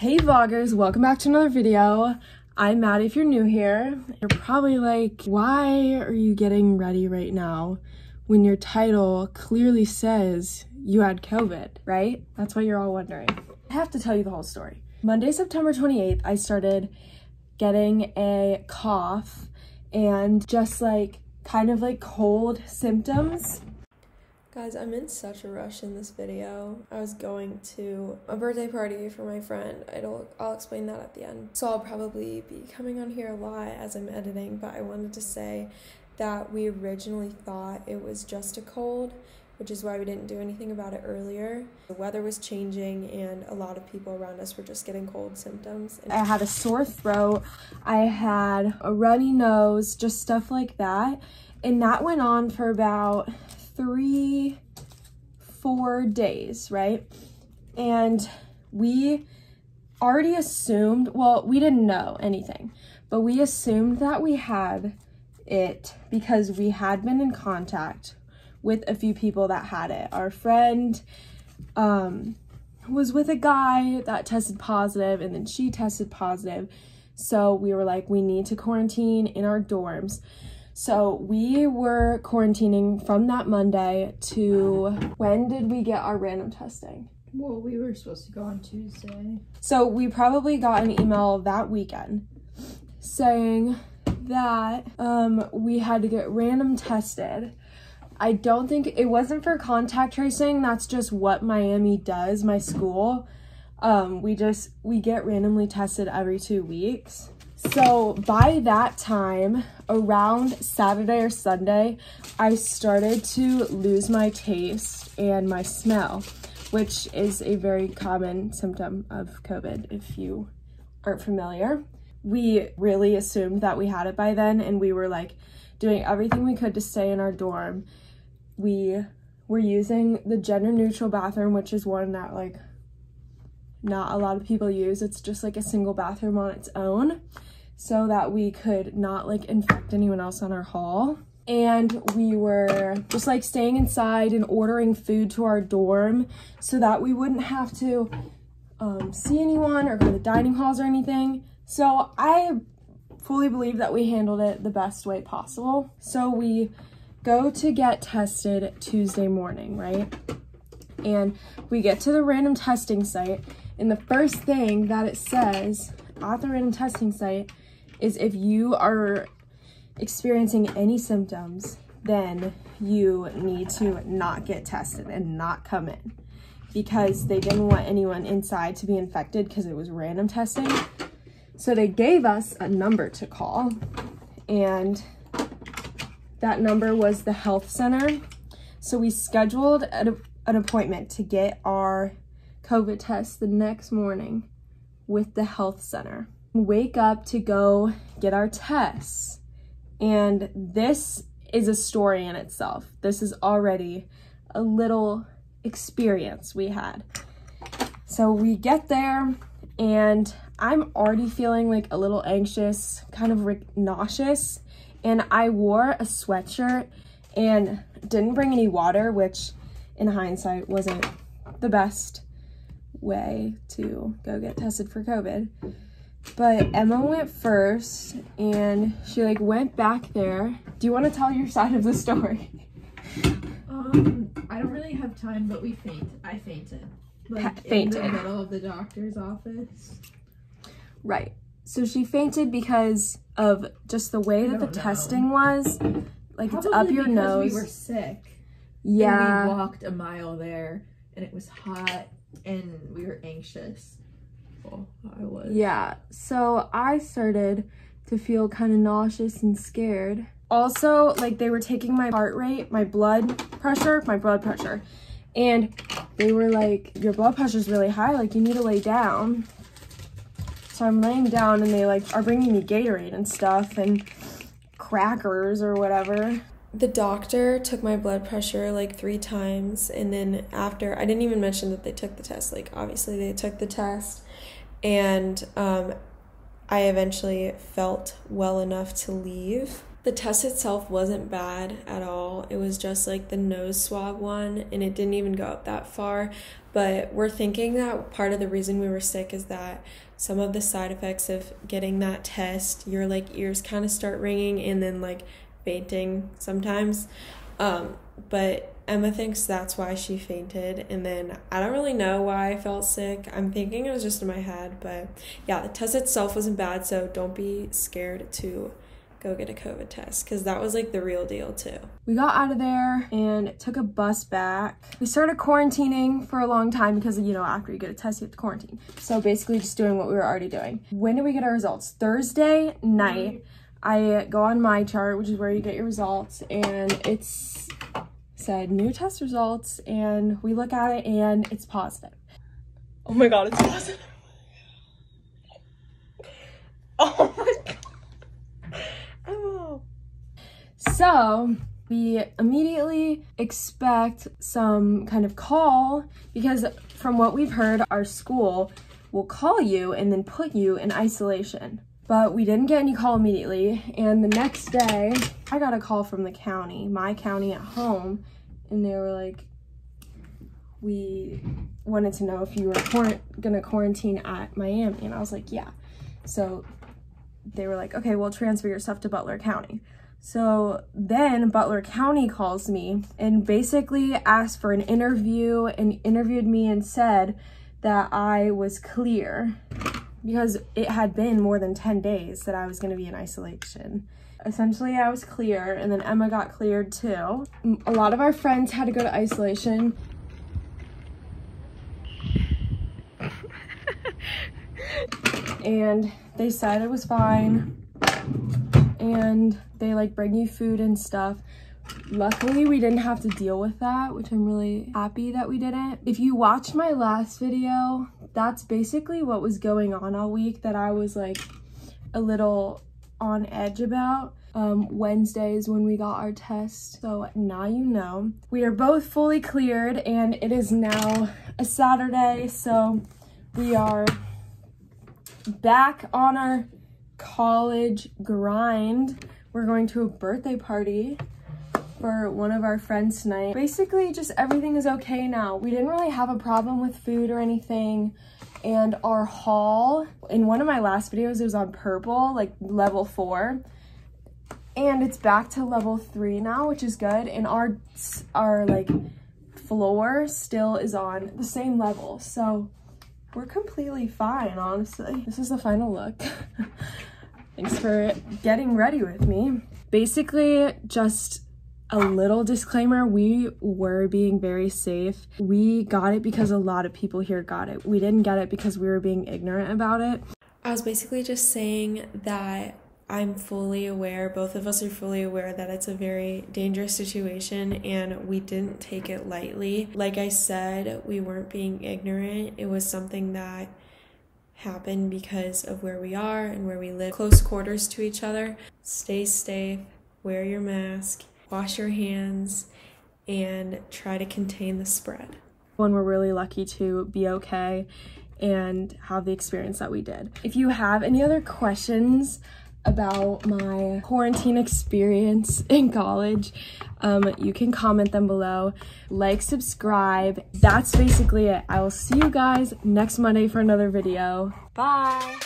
Hey vloggers, welcome back to another video. I'm Maddie if you're new here. You're probably like, why are you getting ready right now when your title clearly says you had COVID, right? That's what you're all wondering. I have to tell you the whole story. Monday, September 28th, I started getting a cough and just like kind of like cold symptoms. Guys, I'm in such a rush in this video. I was going to a birthday party for my friend. I'll explain that at the end. So I'll probably be coming on here a lot as I'm editing, but I wanted to say that we originally thought it was just a cold, which is why we didn't do anything about it earlier. The weather was changing and a lot of people around us were just getting cold symptoms. I had a sore throat, I had a runny nose, just stuff like that. And that went on for about 3-4 days, right? And we already assumed, well, we didn't know anything, but we assumed that we had it because we had been in contact with a few people that had it. Our friend was with a guy that tested positive, and then she tested positive. So we were like, we need to quarantine in our dorms. So we were quarantining from that Monday to, when did we get our random testing? Well, we were supposed to go on Tuesday. So we probably got an email that weekend saying that we had to get random tested. I don't think, it wasn't for contact tracing, that's just what Miami does, my school. We get randomly tested every 2 weeks. So by that time, around Saturday or Sunday, I started to lose my taste and my smell, which is a very common symptom of COVID if you aren't familiar. We really assumed that we had it by then, and we were like doing everything we could to stay in our dorm. We were using the gender neutral bathroom, which is one that like not a lot of people use. It's just like a single bathroom on its own, so that we could not like infect anyone else on our hall. And we were just like staying inside and ordering food to our dorm so that we wouldn't have to see anyone or go to the dining halls or anything. So I fully believe that we handled it the best way possible. So we go to get tested Tuesday morning, right? And we get to the random testing site, and the first thing that it says at the random testing site is if you are experiencing any symptoms, then you need to not get tested and not come in, because they didn't want anyone inside to be infected because it was random testing. So they gave us a number to call, and that number was the health center. So we scheduled an appointment to get our COVID test the next morning with the health center. Wake up to go get our tests. And this is a story in itself. This is already a little experience we had. So we get there, and I'm already feeling like a little anxious, kind of nauseous. And I wore a sweatshirt and didn't bring any water, which in hindsight wasn't the best way to go get tested for COVID. But Emma went first, and she like went back there. Do you want to tell your side of the story? I don't really have time, but I fainted. Like fainted. in the middle of the doctor's office. Right. So she fainted because of just the way that the testing was. Like, probably it's up your nose. We were sick. Yeah. And we walked a mile there, and it was hot, and we were anxious. Well, I was. Yeah. So I started to feel kind of nauseous and scared. Also, like, they were taking my heart rate, my blood pressure, and they were like, your blood pressure's really high, like, you need to lay down. So I'm laying down, and they like are bringing me Gatorade and stuff and crackers or whatever. The doctor took my blood pressure like 3 times, and then after, I didn't even mention that they took the test. Like, obviously they took the test, and I eventually felt well enough to leave. The test itself wasn't bad at all. It was just like the nose swab one, and it didn't even go up that far. But we're thinking that part of the reason we were sick is that some of the side effects of getting that test, your like ears kind of start ringing and then like fainting sometimes. But Emma thinks that's why she fainted, and then I don't really know why I felt sick. I'm thinking it was just in my head, but yeah, the test itself wasn't bad, so don't be scared to go get a COVID test, because that was like the real deal too. We got out of there and took a bus back. We started quarantining for a long time because, you know, after you get a test, you have to quarantine. So basically just doing what we were already doing. When did we get our results? Thursday night. I go on my chart, which is where you get your results, and it's said new test results, and we look at it and it's positive. Oh my god, it's positive. Oh my god. Oh. So we immediately expect some kind of call, because from what we've heard, our school will call you and then put you in isolation. But we didn't get any call immediately, and the next day I got a call from the county, my county at home, and they were like, we wanted to know if you were gonna quarantine at Miami, and I was like, yeah. So they were like, okay, we'll transfer your stuff to Butler County. So then Butler County calls me and basically asked for an interview and interviewed me and said that I was clear, because it had been more than 10 days that I was gonna be in isolation. Essentially, I was clear, and then Emma got cleared too. A lot of our friends had to go to isolation. And they said it was fine, and they like bring you food and stuff. Luckily, we didn't have to deal with that, which I'm really happy that we didn't. If you watched my last video, that's basically what was going on all week that I was like a little on edge about. Wednesdays when we got our test. So now you know. We are both fully cleared, and it is now a Saturday, so we are back on our college grind. We're going to a birthday party for one of our friends tonight. Basically, just everything is okay now. We didn't really have a problem with food or anything. And our haul, in one of my last videos, it was on purple, like level 4. And it's back to level 3 now, which is good. And our like floor still is on the same level. So we're completely fine, honestly. This is the final look. Thanks for getting ready with me. Basically, just a little disclaimer, we were being very safe. We got it because a lot of people here got it. We didn't get it because we were being ignorant about it. I was basically just saying that I'm fully aware, both of us are fully aware that it's a very dangerous situation, and we didn't take it lightly. Like I said, we weren't being ignorant. It was something that happened because of where we are and where we live, close quarters to each other. Stay safe, wear your mask, wash your hands, and try to contain the spread. When we're really lucky to be okay and have the experience that we did. If you have any other questions about my quarantine experience in college, you can comment them below. Like, subscribe. That's basically it. I will see you guys next Monday for another video. Bye.